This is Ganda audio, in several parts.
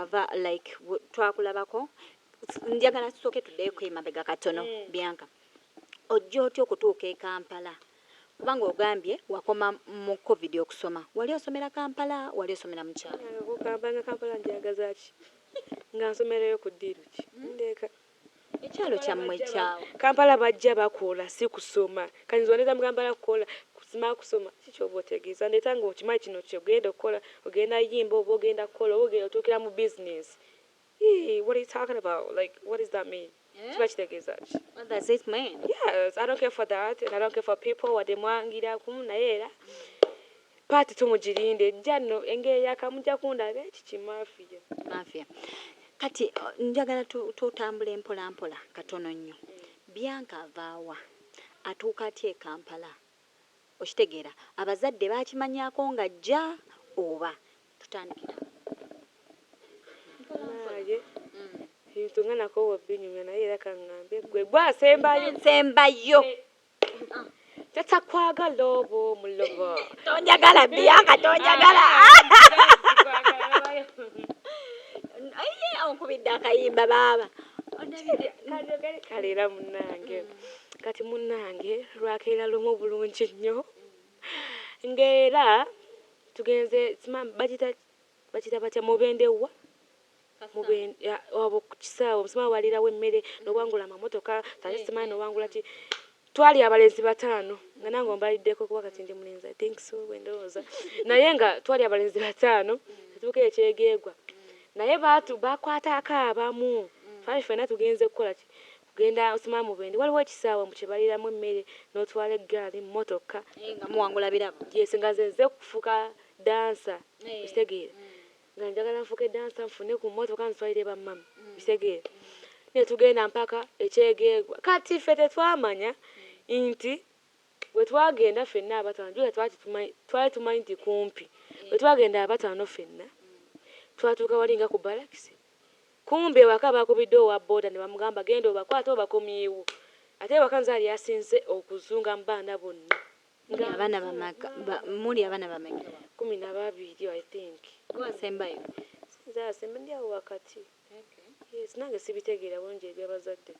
wava like twakulabako njagala tusooke tuddeyo emabega katono Bianca ojja otya okutuuka e Kampala kubanga ogambye wakoma mu covid okusoma wali osomera Kampala wali osomera mu kyalo Kampala njagaza ki nga nsomerayo ku ddiiro ki ndeeka ekyalo kyammwe kyawo Kampala bajja bakola si kusoma kanyizo ndeta mu Kampala kukola kusima kusoma kichobo otegeeza ndeta nga okimanyi kino kyogenda okukola ogenda yimba oba ogenda kukola oba ogenda otuukira mu business. What are you talking about? Like, what does that mean? What does it mean? Yes, I don't care for that, and I don't care for people. What they mwangira kumnaera. Pati tumujirinde jano engeya kamuja kunda bechi mafia. Kati njagala tutambule mpola katono nnyo. Bianca vaawa atuuka atya e Kampala. Okitegeera abazadde bakimanyako nga jja oba tutandikira. Tungana ko wabinyumya naye era kangambe gwe sembayo tata kwagala obo mulobo tonjagala Bianca tonjagala aye onkubidde akayimba baba kalera munange kati munange lwakeera lumu bulungi nnyo ngera tugenze bagita batya mubendewa wabo kukisawo musima walirawo emmere n'obwangula amamotoka tayisimanyi n'obwangula ki twali abalenzi batano nga nange mbaliddeko kuba kati ndi mulenzi I think so wendoza naye nga twali abalenzi batano tutuuka ekyegeegwa naye bakwata akaabamu fena tugenze kukola ki kugenda osima mubende waliwo ekisaawa mukibaliramu emmere n'otwala eggaali mu motoka nga muwangula birabo nga nze kufuka dansa kitegeera nga njagala nfuke dansa nfune ku motoka nswalire bammama kitegeera ne tugenda mpaka ekyegeegwa kati ffe tetwamanya nti we twagenda ffenna abatano twali tumanyi nti kumpi we twagenda abatano ffenna twatuuka walinga ku balakisi kumbe waka bakubidde owa boda ne bamugamba genda obakwata obakomyewo ate waka nzaali yasinze okuzunga mu baana bonna abana bamaka muli abana bameka 12 I think wasembayo semba ndiawo wakati yes nange sibitegeera bonje ebyabazadde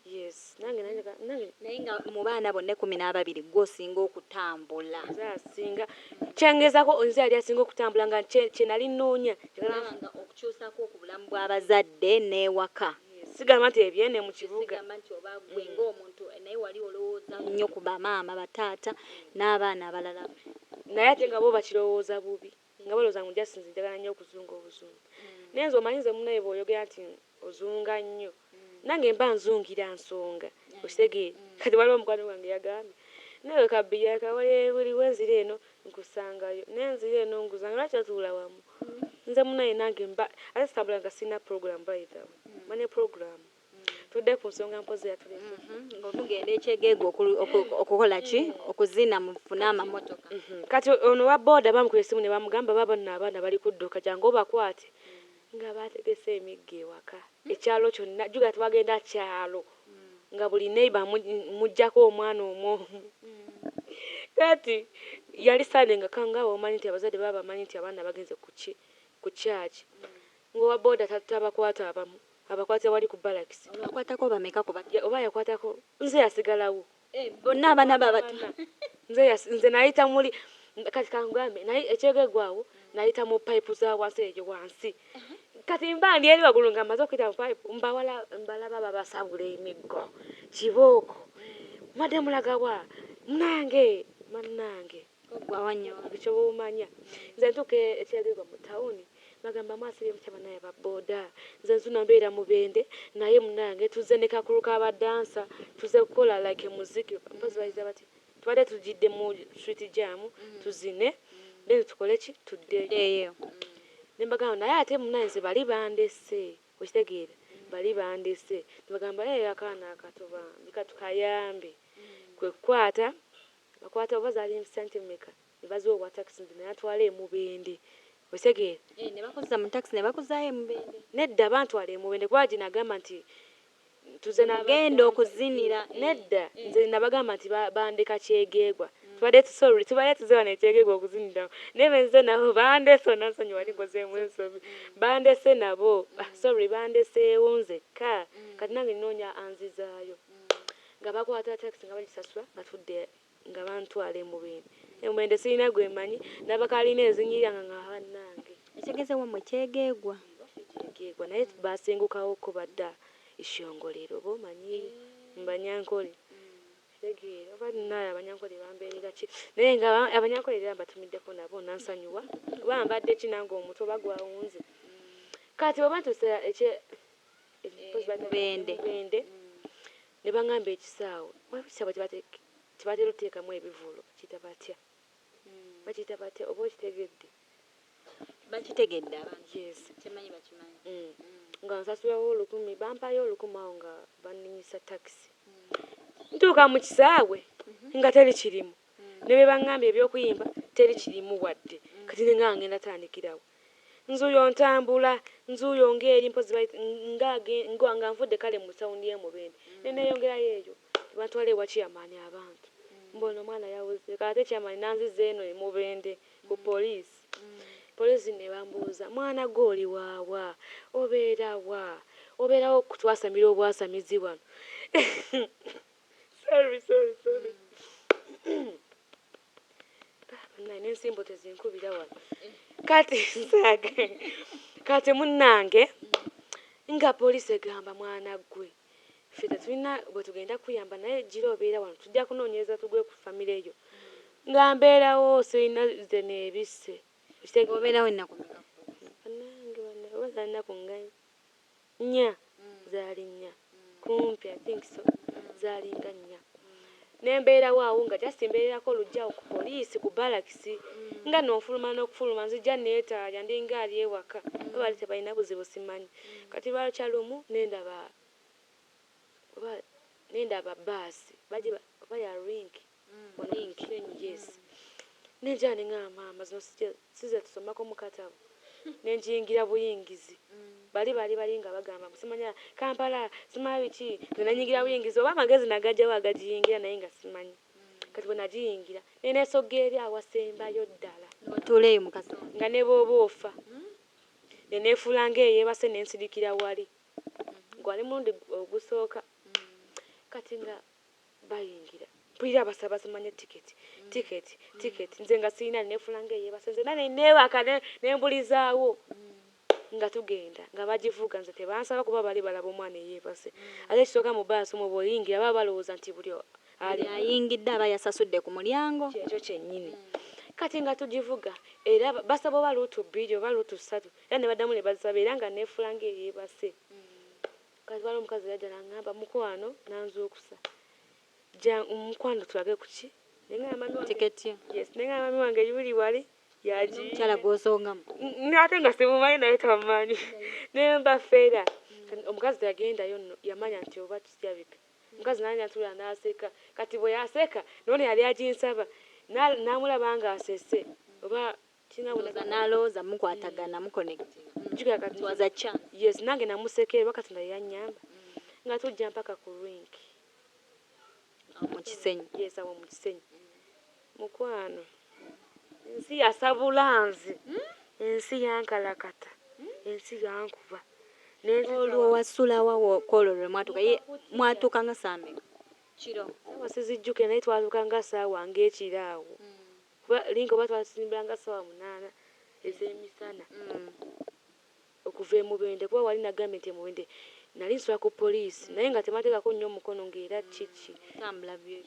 yes nange naye nga mu baana bonna 12 gwosinga okutambula zasinga kyengezako nze ali asinga okutambula nga kye nali nnoonya nga okukyusako ku bulamu bw'abazadde n'ewaka sigamba nti ebyene mu kibuga sigamba nti oba gwe ng'omuntu naye wali olowooza nnyo ku bamaama bataata n'abaana abalala naye ate nga bo bakirowooza bubi nga balowooza ngu jasinze njagala nnyo okuzunga obuzungu naye nze omanyi nze munnaye bw'oyogera nti ozunga nnyo nange mba nzungira nsonga okitegeera kati waliwo omukwano gwange yagambye nawe kabbiya kawale buli wenzira eno nkusangayo nenzira eno nguzanga lwaki otuula wamu nze munnaye nange mba ate sitambula nga sina program bayitawo mane program tudde ku nsonga mpozi yatuleka ng'omugenda ekyegeego okukola ki okuzina mufune amamotoka kati ono wa boda bamukubye essimu ne bamugamba baba nno abaana bali kudduka jangu obakwate nga bategese emigga ewaka ekyalo kyonna juga twagenda kyalo nga buli neighbor mujjako omwana omwomu kati yali sande nga kangawo omanyi nti abazadde baba bamanyi nti abaana bagenze ku kyaki ng'owa boda tabakwata abamu abakwate wali ku balakisi abakwatako bameka ku batya oba yakwatako nze yasigalawo bonna abaana babata nze nayita muli kati kangambe naye ekyegeegwawo nayita mu pipe za wansi ejo wansi kati mbandi eri wagulu nga maze okuyita mu pipe mbalaba babasabula Emigo kibooko madde mulagawa mnange gwawanya ekyo bumanya nze ntuke ekyegeegwa mu tawuni bagamba masiri mchaba naye baboda nze nzuna mbeera mubende naye munange tuze ne kakulu ka badansa tuze kukola like muziki mpozi bayiza bati twade tujidde mu street jam tuzine then tukole ki tuddeyo nembagamba naye ate munanze bali bandese okitegeera bali bandese bagamba akana akatoba bikatukayambe kwe kwata bakwata obazali centimeter nibazo wa taxi naye atwale mubende Osegere ne bakoza mu taxi ne bakozaye mbende nedda abantu ale mubende kwaji nagamba nti tuze nagenda okuzinira nedda nze nabagamba nti bandeka kyegeegwa tubadde tuzewa nekyegegwa okuzinirawo naye benze nabo bandese nansonyi wali nkozeemu ensobi bandese nabo bandeseewo nzekka kati nange nnoonya anzizaayo nga bakwata taxi nga bagisasula nga tudde nga bantwala emubende sirina gwemanyi nabakalina ezinyiranga nga bannange ekyegezewa mwe kyegeegwa naye basingukawo ko badda ekyongolero bomanyi mbanyankole tegeera oba naye abanyankole bambeerera ki naye nga abanyankole era mbatumiddeko nabo nansanyuwa oba mbadde kinanga omutwe oba gwawunze kati oba ntuse bende ne baŋŋamba ekisaawe ekisaawe tebatera oteekamu ebivuulo bakiyita batya oba okitegedde bakitegedde abantu yes kimanyi bakimanyi nga nsasulawo 1,000 bampayo 1,000 awo nga banninyisa taxi ntuuka mu kisaawe nga teri kirimu ne be baŋŋambye ebyokuyimba teri kirimu wadde kati nga ngenda tandikirawo nzuuyo ntambula nzuuyo ng'eri mpozi nga nvudde kale mu sawundi y'emubende neneyongerayo eyo bantwala ewa kiyamaani abantu mbona omwana yawuze kate kiyamaani nanziza eno emubende ku poliisi ne bambuuza mwana gw'oli waawa obeerawo kutwasamira obwasamizi wano sorry n'ensimbo tezinkubira wano kati munnange nga poliisi egamba mwana gwe ffe tetulina bwe tugenda kuyamba naye gira obeera wano tujja kunoonyereza tugwe ku famire eyo nga mbeerawo sirina ze neebisse obeerawo ennaku bannange oba zaalinaku nnya zaali nnya kumpi I think so zaali nga nnya nembeerawo awo nga just mbeererako olugjawo ku poliisi ku balakisi nga n'ofuluma n'okufuluma nzijja neetaaja ndinga ali ewaka baali tebalina buzibu simanyi kati lwakyalumu nendaba baasi baya rink yes nenjala neŋŋamba maama zino size tusomako mu katabo nenjiyingira buyingizi bali nga bagamba simanya Kampala simanyi biki nenanyingira buyingizi oba amagezi nagajjawo agajiyingira naye nga simanyi kati bwe nagiyingira neneesogga eri awasembayo ddala otuuleyo mukasa nga ne bw'oba ofa neneefuula ng'eyeebase nensirikira wali gwali mulundi ogusooka kati nga bayingira mpulira abasaba simanye tiketi nze nga sirina neneefuula ng'eyeebase nze neneewaka nembulizaawo nga tugenda nga bagivuga nze tebansaba kuba bali balaba omwana eyeebase ate ekisooka mu baasi omwo bw'oyingira baba balowooza nti buli ayingidde aba yasasudde ku mulyango kyekyo kyennyini kati nga tugivuga era basaba oba luutu 2 oba luutu 3 era ne baddamu ne bazisaba era nga neefuula ng'eyeebase kati wali omukazi yajja naŋŋamba mukwano nanzuukusa mukwano tulage ku ki tiketi neŋŋamba mami wange yuli wali yagikyala gw'osongamu ate nga simumanyi naye tamanyi nemba feera omukazi yagendayo nno yamanya nti oba kirabika omukazi nanya ntula n'aseka kati bwe yaseka nono yali aginsaba n'amulaba nga asese oba n'alowooza mukwatagana mukonekitiwaza chance yes nange namusekera oba Katonda yannyamba nga tujja mpaka ku rink mu kisenyi yes awo mu kisenyi mukwano ensi yasabulanzi ensi yankalakata ensi yankuba olwo wasulawa kwolwo lwe mwatuuka nga sambe kiro wasizijjuke naye twatuuka nga saawa ng'ekiraawo linga oba twasimbula nga saawa 8 ez'emisana okuva emubende kuba wali nagambye nti emubende nali nsula ku poliisi naye nga temateekako nnyo omukono ng'era kiki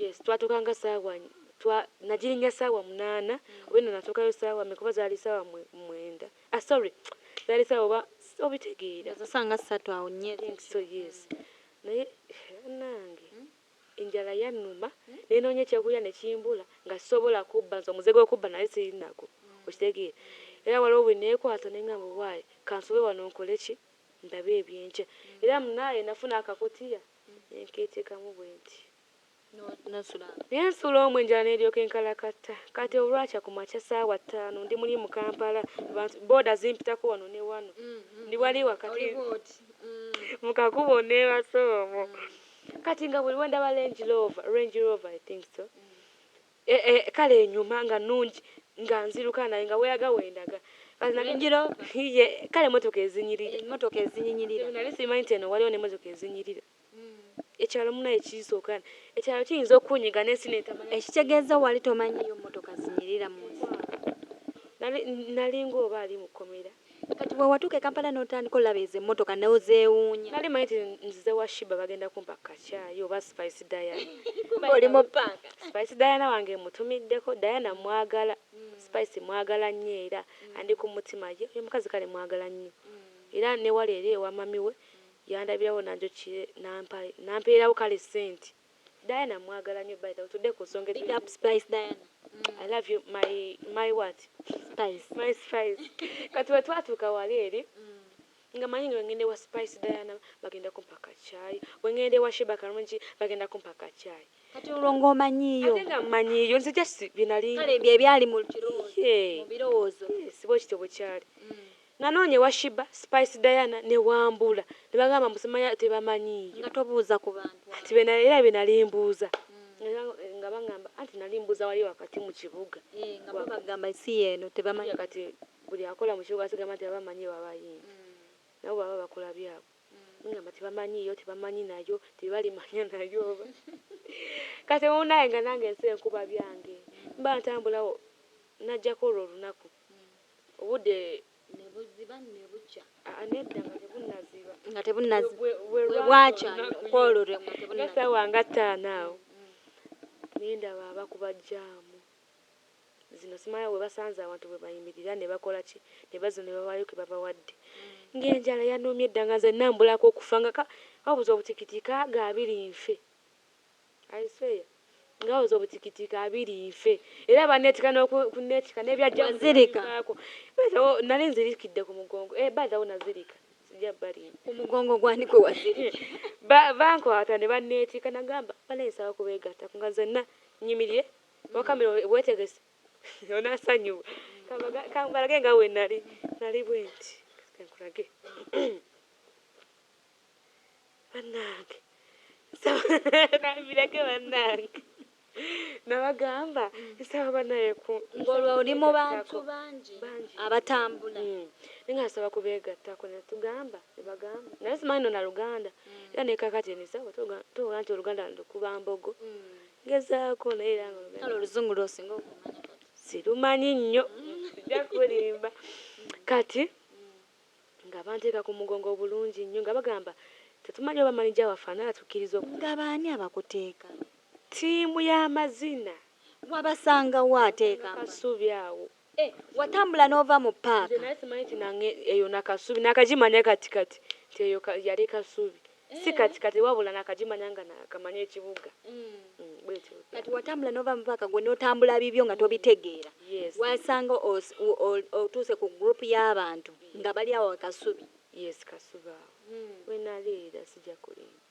yes twatuuka nga saawa nagirinnya saawa 8 oba eno natuukayo saawa mekuba zaali saawa 9 sorry zaali saawa oba obitegeera zasanga 3 awo nnyo so yes naye nange enjala yannuma nenoonya ekyokulya nekimbula nga sisobola kubba nze omuze gw'okubba naye sirinako okitegeera era waliwo bwe neekwata neŋŋamba waayi kansobe wano nkole ki ndabe ebyenkya era munaaye nafuna akakotiya nenkeeteekamu bwe nti nensula omwo enjala n'eryoka enkalakata kati olwakya ku makya saawa 5 ndi muli mu Kampala booda zimpitako wano ne wano ndi wali wakati mu kakubo neebase omwo kati nga buli wendaba Range Rover I think so kale enyuma nga nnungi nga nziruka naye nga weyaga wendaga njiro kale motoka ezinyirira motoka ezinyinyirira nali simanyi nti eno waliwo ne motoka ezinyirira ekyalo muna ekiisookaana ekyalo kiyinza okunyiga n'esineetamanyi ekitegeeza wali tomanyiyo motoka zinyirira mu nsi nali ng'oba ali mu kkomera kati bwe watuuka e Kampala n'otandika olaba ezo emmotoka n'ozeewuunya nali manyi nti nzize wa Shiba bagenda kumpa kacaayi oba Spice Diana oli mu ppanga Spice Diana wange mutumiddeko Diana mwagala Spice mwagala nnyo era andi ku mutima ye oyo mukazi kale mwagala nnyo era ne wali eri ewa mami we yandabirawo nanjokire nampeerawo kale ssente Diana mwagala nnyo bayita otudde ku nsonga big up Spice Diana I love you my what Spice my Spice kati we twatuuka wali eri nga manyi nga ngende wa Spice Diana bagenda kumpa kacaayi bwe ngende wa Shiba Karungi bagenda kumpa kacaayi kati olwo ng'omanyiiyo ate nga mmanyiiyo nze just binali kale bye byali mu birowoozo sibo kityo bwe kyali nanoonya wa Shiba Spice Diana ne Wambula ne bagamba musimanya tebamanyiiyo nga tobuuza ku bantu ati era bye nali mbuuza nga bagamba anti nali mbuuza wali wakati mu kibuga nga bo bagamba si yeeno tebamanyi kati buli akola mu kibuga asigamba nti abamanyi babayimbi nabo baba bakola byabwe ngamba tebamanyiiyo tebamanyi nayo tebalimanya nayo oba kati munaye nga nange ensi enkuba byange mba ntambulawo najjako olwo olunaku obudde nebuziba nebukya nedda nga tebunnaziba nga tebunnaziba bwakya kwolore nga tebunnaziba gasawa nga ttaano awo nendaba abakuba jjaamu zino simanya bwe basanze abantu bwe bayimirira ne bakola ki ne bazo ne babaayo ke babawadde ng'enjala yanuumye edda nga nze nnambulako okufa nga wabuza obutikiti kaaga 2 nfe aisweya nga wabuza obutikiti ka 2 nfe era baneetika n'okuneetika n'ebyajjaako nali nzirikidde ku mugongo bazawo nazirika sijja bali ku mugongo gwani kwe wazirika bankwata ne baneetika nagamba baleesaba kubeegatta nga nzenna nyimirire wakamera weetegese onasanyuwa kambalage nga we nali bwenti kankulage bannange nambirage bannange nabagamba nsaba bannaye ng'olwo oli mu bantu bangi abatambula ninga nsaba kubeegattako netugamba nebagamba naye simanyi no na Luganda era nekakati enisawa toga nti Oluganda ndukuba mbogo ngezaako naye era nga oluzungu lwosinga okumanya sirumanyi nnyo sijja kulimba kati nga banteeka ku mugongo bulungi nnyo nga bagamba tetumanyi oba manija wafaanana tukkiriza nga baani abakuteeka ttiimu y'amazina wabasanga waateeka kasubi awo watambula n'ova mu paaka naye simanyi ti nange eyo nakasubi nakagimanya katikati nti eyo yali kasubi si katikati wabula nakagimanya nga nakamanya ekibuga kati watambula n'ova mu paaka gwe n'otambula bibyo nga tobitegeera wasanga otuuse ku gurupu y'abantu nga bali awo kasubi kasubi awo wenaleera sijja kulimba